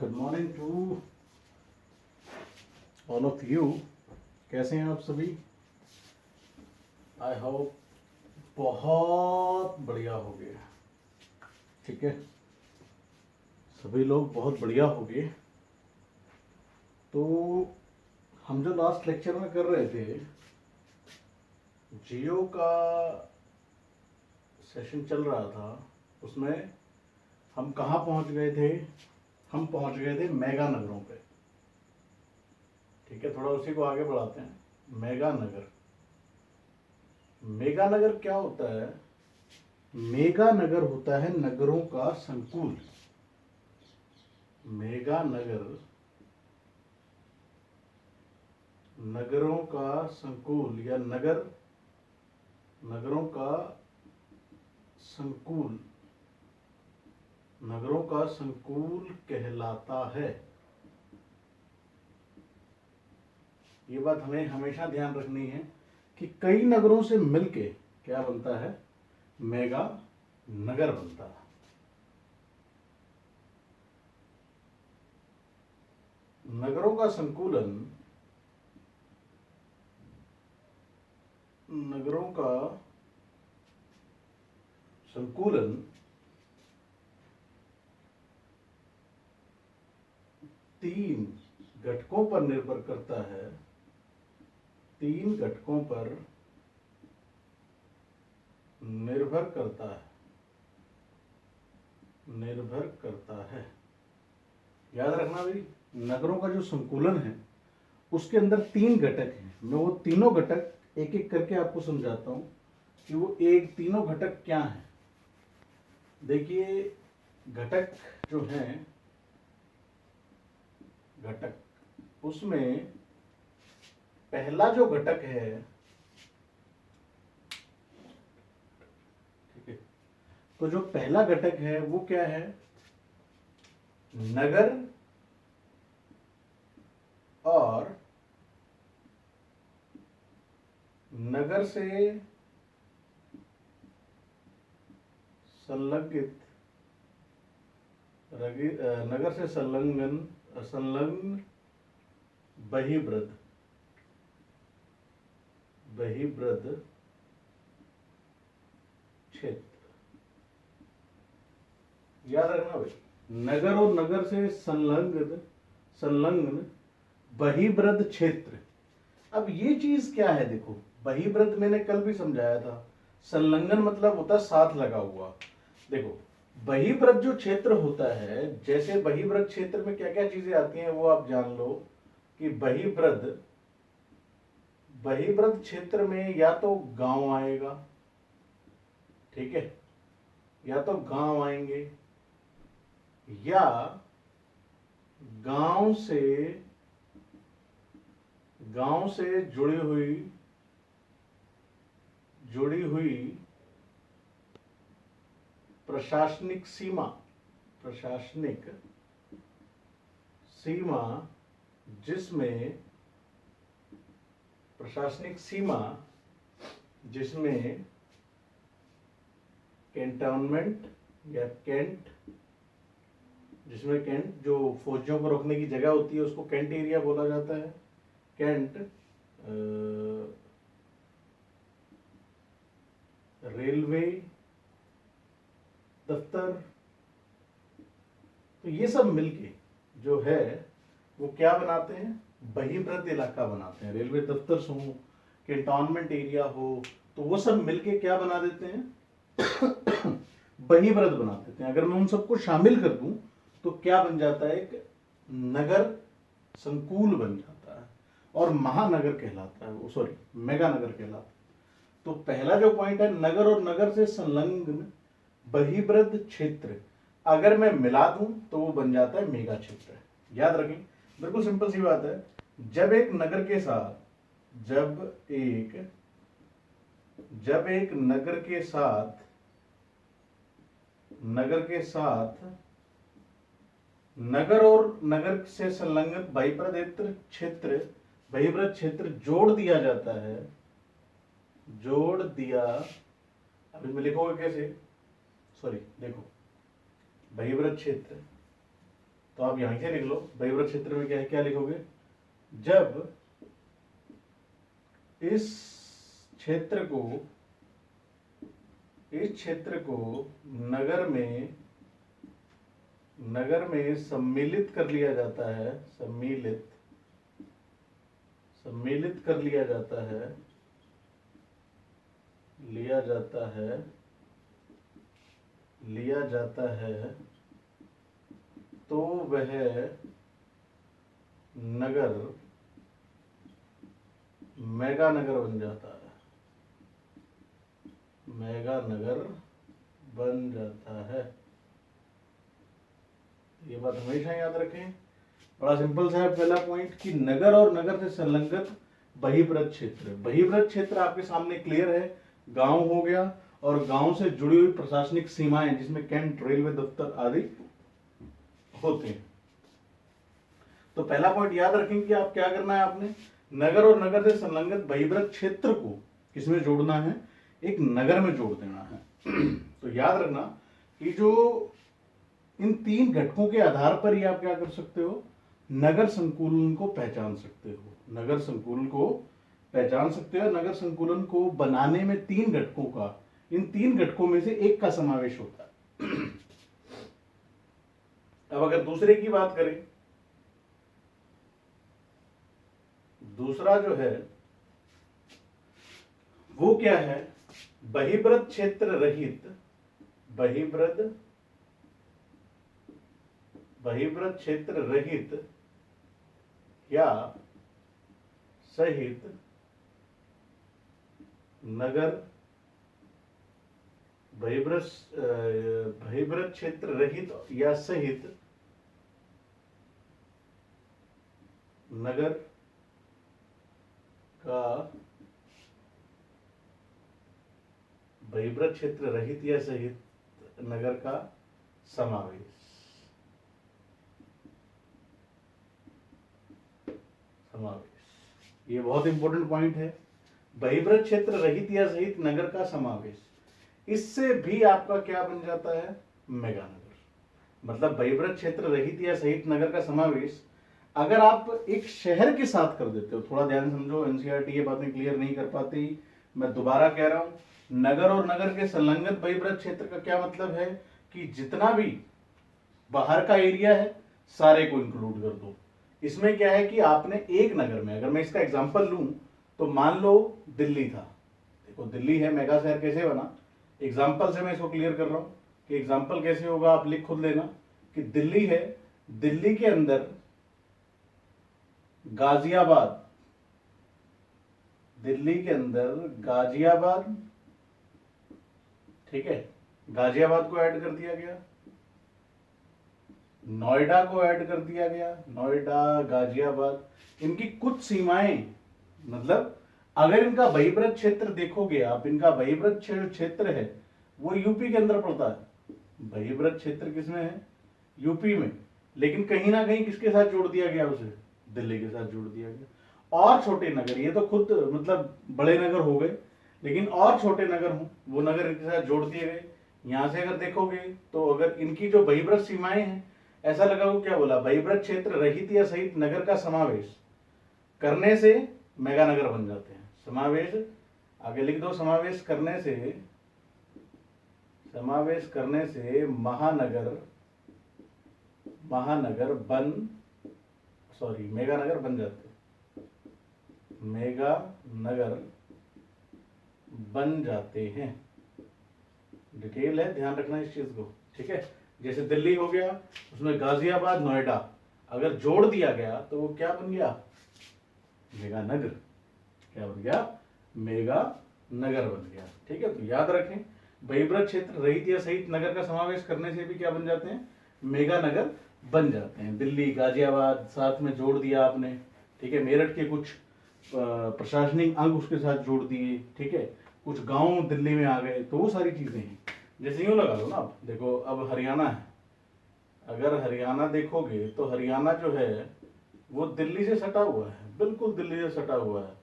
Good morning to all of you. कैसे हैं आप सभी? आई होप बहुत बढ़िया हो गए। ठीक है, सभी लोग बहुत बढ़िया हो गए। तो हम जो लास्ट लेक्चर में कर रहे थे, जियो का सेशन चल रहा था, उसमें हम कहाँ पहुंच गए थे? हम पहुंच गए थे मेगा नगरों पे। ठीक है, थोड़ा उसी को आगे बढ़ाते हैं। मेगा नगर, मेगा नगर क्या होता है? मेगा नगर होता है नगरों का संकुल। मेगा नगर नगरों का संकुल या नगरों का संकुल, नगरों का संकुल कहलाता है। ये बात हमें हमेशा ध्यान रखनी है कि कई नगरों से मिलके क्या बनता है? मेगा नगर बनता है। नगरों का संकुलन, नगरों का संकुलन तीन घटकों पर निर्भर करता है। तीन घटकों पर निर्भर करता है, निर्भर करता है। याद रखना भाई, नगरों का जो संकुलन है उसके अंदर तीन घटक हैं। मैं वो तीनों घटक एक एक करके आपको समझाता हूं कि वो एक तीनों घटक क्या हैं। देखिए, घटक जो हैं, घटक, उसमें पहला जो घटक है, ठीक है, तो जो पहला घटक है वो क्या है? नगर और नगर से संलग्नित, नगर से संलग्न बहिर्ब्रद, बहिर्ब्रद क्षेत्र। याद रखना भाई, नगर और नगर से संलग्न बहिर्ब्रद क्षेत्र। अब ये चीज क्या है? देखो, बहिर्ब्रद मैंने कल भी समझाया था। संलग्न मतलब होता है साथ लगा हुआ। देखो, बहिर्ब्रद जो क्षेत्र होता है, जैसे बहिर्ब्रद क्षेत्र में क्या क्या चीजें आती हैं वो आप जान लो कि बहिर्ब्रद, बहिर्ब्रद क्षेत्र में या तो गांव आएगा, ठीक है, या तो गांव आएंगे, या गांव से जुड़ी हुई प्रशासनिक सीमा, प्रशासनिक सीमा, जिसमें प्रशासनिक सीमा जिसमें कैंटोनमेंट या कैंट, जिसमें कैंट जो फौजियों को रोकने की जगह होती है उसको कैंट एरिया बोला जाता है। कैंट, रेलवे दफ्तर, तो ये सब मिलके जो है वो क्या बनाते हैं? बहिर्ब्रद इलाका बनाते हैं। रेलवे दफ्तर हो, कैंटोनमेंट एरिया हो, तो वो सब मिलके क्या बना देते हैं? बहिर्ब्रद बना देते हैं। अगर मैं उन सबको शामिल कर दूं तो क्या बन जाता है? एक नगर संकुल बन जाता है और महानगर कहलाता है वो, सॉरी, मेगा नगर कहलाता है। तो पहला जो पॉइंट है, नगर और नगर से संलग्न बहिर्ब्रद क्षेत्र, अगर मैं मिला दूं तो वो बन जाता है मेगा क्षेत्र। याद रखें, बिल्कुल सिंपल सी बात है। जब एक नगर के साथ, जब एक नगर के साथ नगर और नगर से संलग्न बहिर्ब्रद क्षेत्र जोड़ दिया जाता है, जोड़ दिया, अभी मैं लिखूंगा कैसे, सॉरी, देखो, बहिर्ब्रद क्षेत्र तो आप यहां से लिख लो, बहिर्भूत क्षेत्र में क्या है, क्या लिखोगे, जब इस क्षेत्र को नगर में सम्मिलित कर लिया जाता है, सम्मिलित कर लिया जाता है, लिया जाता है, तो वह नगर मेगा नगर बन जाता है, मेगा नगर बन जाता है। ये बात हमेशा याद रखें। बड़ा सिंपल सा है पहला पॉइंट कि नगर और नगर से संलग्न बहिर्भूत क्षेत्र। बहिर्भूत क्षेत्र आपके सामने क्लियर है, गांव हो गया और गांव से जुड़ी हुई प्रशासनिक सीमाएं जिसमें कैंट, रेलवे दफ्तर आदि होते हैं। तो पहला पॉइंट याद रखें कि आप क्या करना है, आपने नगर और नगर से संलग्न बहिर्भूत क्षेत्र को किसमें जोड़ना है, एक नगर में जोड़ देना है। तो याद रखना कि जो इन तीन घटकों के आधार पर ही आप क्या कर सकते हो, नगर संकुलन को पहचान सकते हो, नगर संकुलन को पहचान सकते हो। नगर संकुलन को बनाने में तीन घटकों का, इन तीन घटकों में से एक का समावेश होता है। अब अगर दूसरे की बात करें, दूसरा जो है वो क्या है, बहिर्भूत क्षेत्र रहित, बहिर्भूत क्षेत्र रहित या सहित नगर, बहिर्भूत क्षेत्र रहित या सहित नगर का, बहिर्भूत क्षेत्र रहित या सहित नगर का समावेश, ये बहुत इंपॉर्टेंट पॉइंट है। बहिर्भूत क्षेत्र रहित या सहित नगर का समावेश, इससे भी आपका क्या बन जाता है, मेगा नगर। मतलब बहिर्भूत क्षेत्र रहित या सहित नगर का समावेश अगर आप एक शहर के साथ कर देते हो, थोड़ा ध्यान समझो, एनसीईआरटी ये बातें क्लियर नहीं कर पाती, मैं दोबारा कह रहा हूं, नगर और नगर के संलग्न बहिर्भूत क्षेत्र का क्या मतलब है कि जितना भी बाहर का एरिया है सारे को इंक्लूड कर दो। इसमें क्या है कि आपने एक नगर में, अगर मैं इसका एग्जांपल लूं तो मान लो दिल्ली था, देखो दिल्ली है, मेगा शहर कैसे बना, एग्जांपल से मैं इसको क्लियर कर रहा हूं कि एग्जांपल कैसे होगा, आप लिख खुद लेना कि दिल्ली है, दिल्ली के अंदर गाजियाबाद, दिल्ली के अंदर गाजियाबाद, ठीक है, गाजियाबाद को ऐड कर दिया गया, नोएडा को ऐड कर दिया गया, नोएडा, गाजियाबाद, इनकी कुछ सीमाएं, मतलब अगर इनका बहिर्भूत क्षेत्र देखोगे आप, इनका बहिर्भूत क्षेत्र है वो यूपी के अंदर पड़ता है, बहिर्भूत क्षेत्र किसमें है, यूपी में, लेकिन कहीं ना कहीं किसके साथ जोड़ दिया गया, उसे दिल्ली के साथ जोड़ दिया गया। और छोटे नगर, ये तो खुद मतलब बड़े नगर हो गए, लेकिन और छोटे नगर हों वो नगर इनके साथ जोड़ दिए गए। यहां से अगर देखोगे तो अगर इनकी जो बहिर्भूत सीमाएं हैं, ऐसा लगा वो क्या बोला, बहिर्भूत क्षेत्र रहित या सहित नगर का समावेश करने से मेगा नगर बन जाते हैं। समावेश आगे लिख दो, समावेश करने से मेगा नगर बन जाते हैं, मेगा नगर बन जाते हैं। डिटेल है, ध्यान रखना इस चीज को, ठीक है। जैसे दिल्ली हो गया, उसमें गाजियाबाद, नोएडा अगर जोड़ दिया गया तो वो क्या बन गया, मेगा नगर, क्या बन गया, मेगा नगर बन गया, ठीक है। तो याद रखें, बहिर्भूत क्षेत्र रहित या सहित नगर का समावेश करने से भी क्या बन जाते हैं, मेगा नगर बन जाते हैं। दिल्ली, गाजियाबाद साथ में जोड़ दिया आपने, ठीक है, मेरठ के कुछ प्रशासनिक अंग उसके साथ जोड़ दिए, ठीक है, कुछ गांव दिल्ली में आ गए, तो वो सारी चीजें हैं। जैसे यूं लगा लो ना, आप देखो अब हरियाणा है, अगर हरियाणा देखोगे तो हरियाणा जो है वो दिल्ली से सटा हुआ है, बिल्कुल दिल्ली से सटा हुआ है।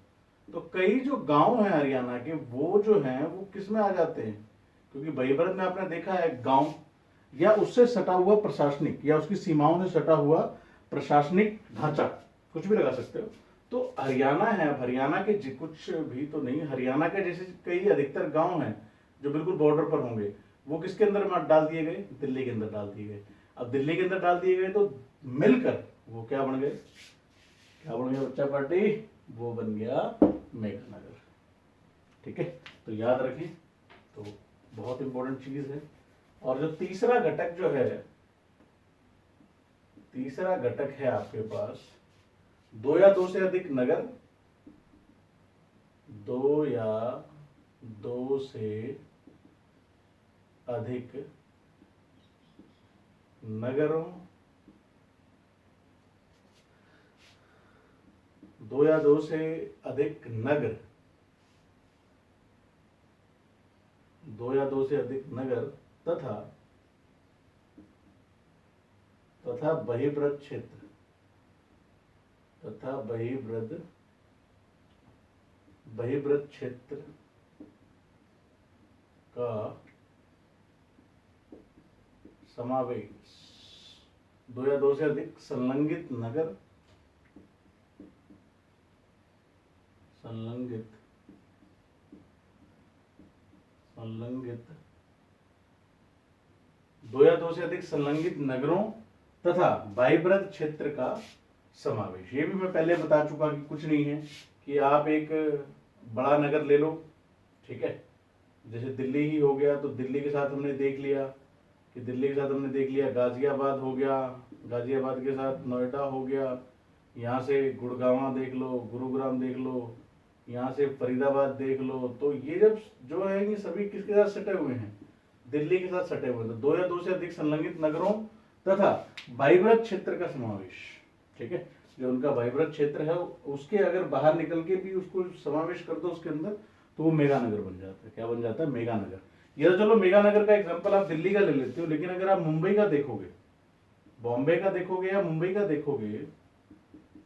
तो कई जो गांव हैं हरियाणा के, वो जो हैं वो किस में आ जाते हैं, क्योंकि बहिर्भूत में आपने देखा है गांव, या उससे सटा हुआ प्रशासनिक या उसकी सीमाओं से सटा हुआ प्रशासनिक ढांचा, कुछ भी लगा सकते हो। तो हरियाणा है, अब हरियाणा के कुछ भी तो नहीं, हरियाणा के जैसे कई अधिकतर गांव हैं जो बिल्कुल बॉर्डर पर होंगे, वो किसके अंदर डाल दिए गए, दिल्ली के अंदर डाल दिए गए। अब दिल्ली के अंदर डाल दिए गए तो मिलकर वो क्या बन गए, क्या बन गया बच्चा पार्टी, वो बन गया मेगानगर। ठीक है, तो याद रखें, तो बहुत इंपॉर्टेंट चीज है। और जो तीसरा घटक जो है, तीसरा घटक है आपके पास 2 या 2 से अधिक नगर, 2 या 2 से अधिक नगरों, 2 या 2 से अधिक नगर, 2 या 2 से अधिक नगर तथा बहिर्ब्रत क्षेत्र, तथा बहिर्ब्रत क्षेत्र का समावेश, 2 या 2 से अधिक संलग्नित नगर, संलग्नित 2 या 2 से अधिक संलग्नित नगरों तथा बहिर्ब्रत क्षेत्र का समावेश। ये भी मैं पहले बता चुका कि कुछ नहीं है कि आप एक बड़ा नगर ले लो, ठीक है, जैसे दिल्ली ही हो गया, तो दिल्ली के साथ हमने देख लिया कि दिल्ली के साथ हमने देख लिया गाजियाबाद हो गया, गाजियाबाद के साथ नोएडा हो गया, यहाँ से गुड़गांव देख लो, गुरुग्राम देख लो, यहाँ से फरीदाबाद देख लो। तो ये जब जो है ये सभी किसके साथ सटे हुए हैं, दिल्ली के साथ सटे हुए हैं। तो 2 या 2 से अधिक संलग्नित नगरों तथा बहिर्ब्रत क्षेत्र का समावेश, ठीक है, जो उनका बहिर्ब्रत क्षेत्र है उसके अगर बाहर निकल के भी उसको समावेश कर दो उसके अंदर, तो वो मेगानगर बन जाता है। क्या बन जाता है, मेगानगर। ये तो चलो मेगानगर का एग्जांपल आप दिल्ली का ले लेते हो, लेकिन अगर आप मुंबई का देखोगे, बॉम्बे का देखोगे या मुंबई का देखोगे,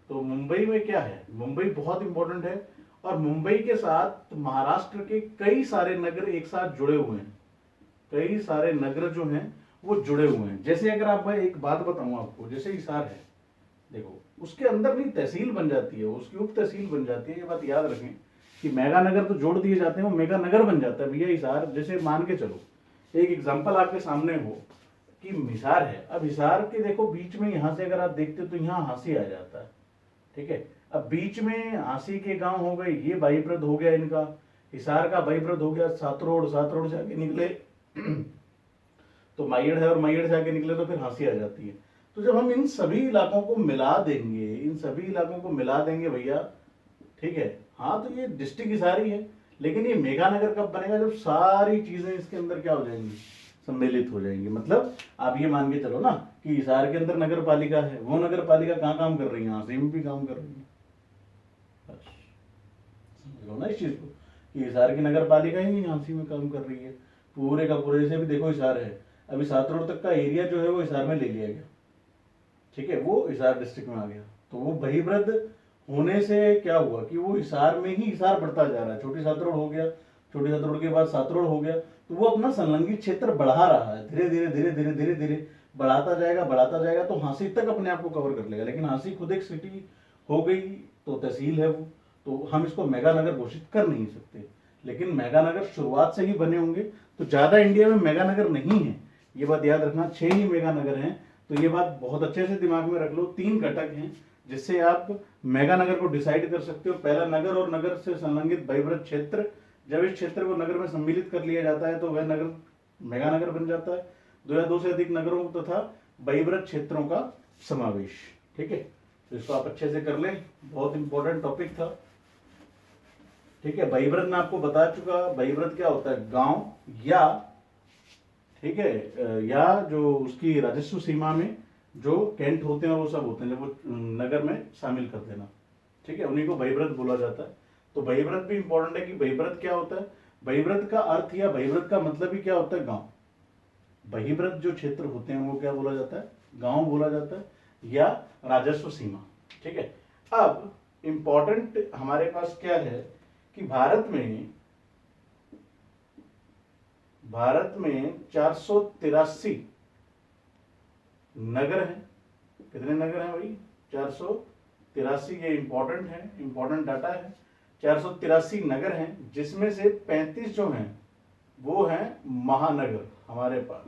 तो मुंबई में क्या है, मुंबई बहुत इंपॉर्टेंट है। और मुंबई के साथ महाराष्ट्र के कई सारे नगर एक साथ जुड़े हुए हैं, कई सारे नगर जो हैं वो जुड़े हुए हैं। जैसे अगर आप भाई एक बात बताऊं आपको, जैसे हिसार है, देखो उसके अंदर नहीं तहसील बन जाती है, उसकी उप तहसील बन जाती है। ये बात याद रखें कि मेगानगर तो जोड़ दिए जाते हैं, वो मेगानगर बन जाता है भैया हिसार। जैसे मान के चलो एक एग्जाम्पल आपके सामने हो कि हिसार है, अब हिसार के देखो बीच में यहाँ से अगर आप देखते हो तो यहाँ हांसी आ जाता है, ठीक है। अब बीच में हांसी के गांव हो गए, ये बाईब्रद हो गया इनका, हिसार का बाईब्रद हो गया सातरोड, सातरोड से आगे निकले तो माइयड़ है, और माइयड़ से आगे निकले तो फिर हांसी आ जाती है। तो जब हम इन सभी इलाकों को मिला देंगे, इन सभी इलाकों को मिला देंगे भैया, ठीक है, हाँ, तो ये डिस्ट्रिक्ट हिसार ही है। लेकिन ये मेगानगर कब बनेगा, जब सारी चीजें इसके अंदर क्या हो जाएंगी, सम्मिलित हो जाएंगी। मतलब आप ये मान के चलो ना कि हिसार के अंदर नगर पालिका है, वो नगर पालिका कहाँ काम कर रही है, हांसी में भी काम कर रही है। समझ लो ना इस चीज को कि हिसार की नगर पालिका ही हांसी में काम कर रही है, पूरे का पूरे। से भी देखो हिसार है, अभी सातरोड तक का एरिया जो है वो हिसार में ले लिया गया, ठीक है, वो हिसार डिस्ट्रिक्ट में आ गया। तो वो बहिर्ब्रत होने से क्या हुआ कि वो हिसार में ही हिसार बढ़ता जा रहा है। छोटी सातरोड हो गया, छोटी सातरोड के बाद सातरोड हो गया, तो वो अपना संलग्नित क्षेत्र बढ़ा रहा है, धीरे धीरे धीरे धीरे धीरे धीरे बढ़ाता जाएगा, तो हांसी तक अपने आप को कवर कर लेगा। लेकिन हांसी खुद एक सिटी हो गई, तो तहसील है वो, तो हम इसको मेगानगर घोषित कर नहीं सकते। लेकिन मेगानगर शुरुआत से ही बने होंगे, तो ज्यादा इंडिया में मेगानगर नहीं है, ये बात याद रखना। 6 ही मेगानगर हैं, तो ये बात बहुत अच्छे से दिमाग में रख लो। 3 घटक हैं जिससे आप मेगानगर को डिसाइड कर सकते हो। पहला नगर और नगर से संलग्नित बहिर्ब्रत क्षेत्र, जब इस क्षेत्र को नगर में सम्मिलित कर लिया जाता है तो वह नगर मेगानगर बन जाता है। 2 या 2 से अधिक नगरों तथा बहिर्ब्रत क्षेत्रों का समावेश, ठीक है, तो इसको आप अच्छे से कर लें, बहुत इंपॉर्टेंट टॉपिक था, ठीक है। बहिर्ब्रत मैं आपको बता चुका, बहिर्ब्रत क्या होता है, गांव या, ठीक है, या जो उसकी राजस्व सीमा में जो कैंट होते हैं वो सब होते हैं, जब वो नगर में शामिल कर देना, ठीक है, उन्हीं को बहिर्ब्रत बोला जाता है। तो बहिर्ब्रत भी इंपॉर्टेंट है कि बहिर्ब्रत क्या होता है, बहिर्ब्रत का अर्थ या बहिर्ब्रत का मतलब ही क्या होता है, गांव। बहिर्ब्रत जो क्षेत्र होते हैं वो क्या बोला जाता है, गांव बोला जाता है, या राजस्व सीमा, ठीक है। अब इंपॉर्टेंट हमारे पास क्या है कि भारत में 483 नगर हैं, कितने नगर हैं भाई? 483। ये इंपॉर्टेंट है, इंपॉर्टेंट डाटा है। 483 नगर हैं, जिसमें से 35 जो हैं वो हैं महानगर हमारे पास।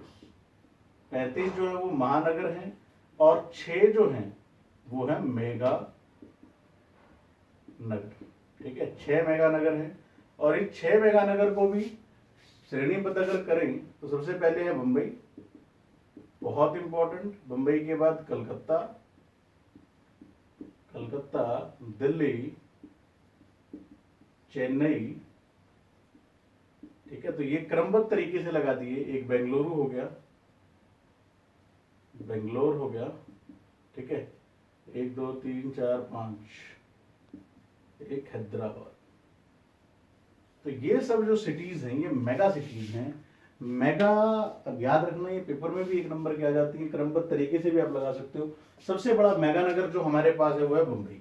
35 जो है वो महानगर हैं और 6 जो हैं वो है मेगा नगर। ठीक है, 6 मेगा नगर हैं। और इन 6 मेगा नगर को भी श्रेणीबद्ध अगर करें तो सबसे पहले है मुंबई, बहुत इंपॉर्टेंट। मुंबई के बाद कलकत्ता, कलकत्ता, दिल्ली, चेन्नई। ठीक है, तो ये क्रमबद्ध तरीके से लगा दिए। एक बेंगलुरु हो गया, बेंगलोर हो गया। ठीक है, 1 2 3 4 5, एक हैदराबाद। तो ये सब जो सिटीज हैं ये मेगा सिटीज हैं। मेगा, अब याद रखना ये पेपर में भी 1 नंबर की आ जाती है, क्रमबद्ध तरीके से भी आप लगा सकते हो। सबसे बड़ा मेगा नगर जो हमारे पास है वो है मुंबई।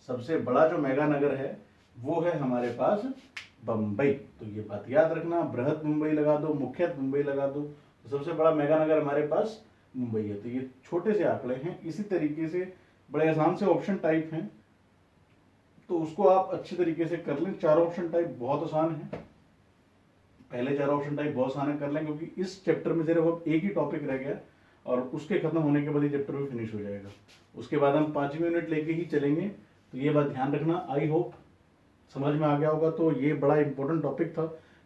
सबसे बड़ा जो मेगा नगर है वो है हमारे पास बम्बई। तो ये बात याद रखना, बृहद मुंबई लगा दो, मुख्यत मुंबई लगा दो, तो सबसे बड़ा मेगा नगर हमारे पास मुंबई है। तो ये छोटे से आंकड़े हैं, इसी तरीके से बड़े आसान से ऑप्शन टाइप हैं, तो उसको आप अच्छे तरीके से कर लें। 4 ऑप्शन टाइप बहुत आसान है, पहले 4 ऑप्शन टाइप बहुत आसान है, कर लें, क्योंकि इस चैप्टर में सिर्फ अब एक ही टॉपिक रह गया और उसके खत्म होने के बाद ये चैप्टर भी फिनिश हो जाएगा। उसके बाद हम 5 यूनिट लेके ही चलेंगे। तो ये बात ध्यान रखना। आई होप समझ में आ गया होगा। तो ये बड़ा इंपॉर्टेंट टॉपिक था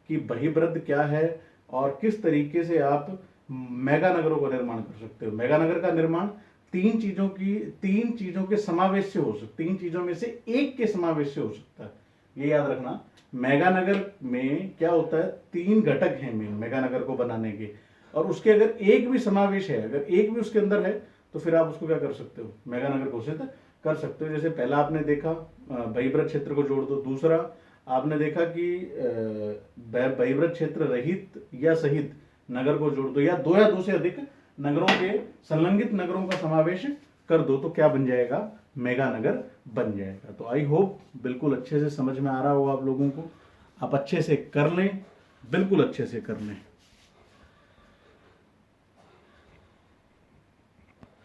कि बहिर्ब्रद क्या है और किस तरीके से आप मेगा नगरों का निर्माण कर सकते हो। मेगा नगर का निर्माण 3 चीजों के समावेश से हो सकता है, 3 चीजों में से एक के समावेश से हो सकता है, ये याद रखना। मेगा नगर में क्या होता है, 3 घटक हैं मेन मेगा नगर को बनाने के, और उसके अगर एक भी समावेश है, अगर एक भी उसके अंदर है, तो फिर आप उसको क्या कर सकते हो, मेगा नगर घोषित कर सकते हो। जैसे पहला आपने देखा बहिर्ब्रद क्षेत्र को जोड़ दो, दूसरा आपने देखा कि बहिर्ब्रद क्षेत्र रहित या सहित नगर को जोड़ दो, या 2 से अधिक नगरों के संलग्नित नगरों का समावेश कर दो, तो क्या बन जाएगा, मेगा नगर बन जाएगा। तो आई होप बिल्कुल अच्छे से समझ में आ रहा होगा आप लोगों को। आप अच्छे से कर लें, बिल्कुल अच्छे से कर लें।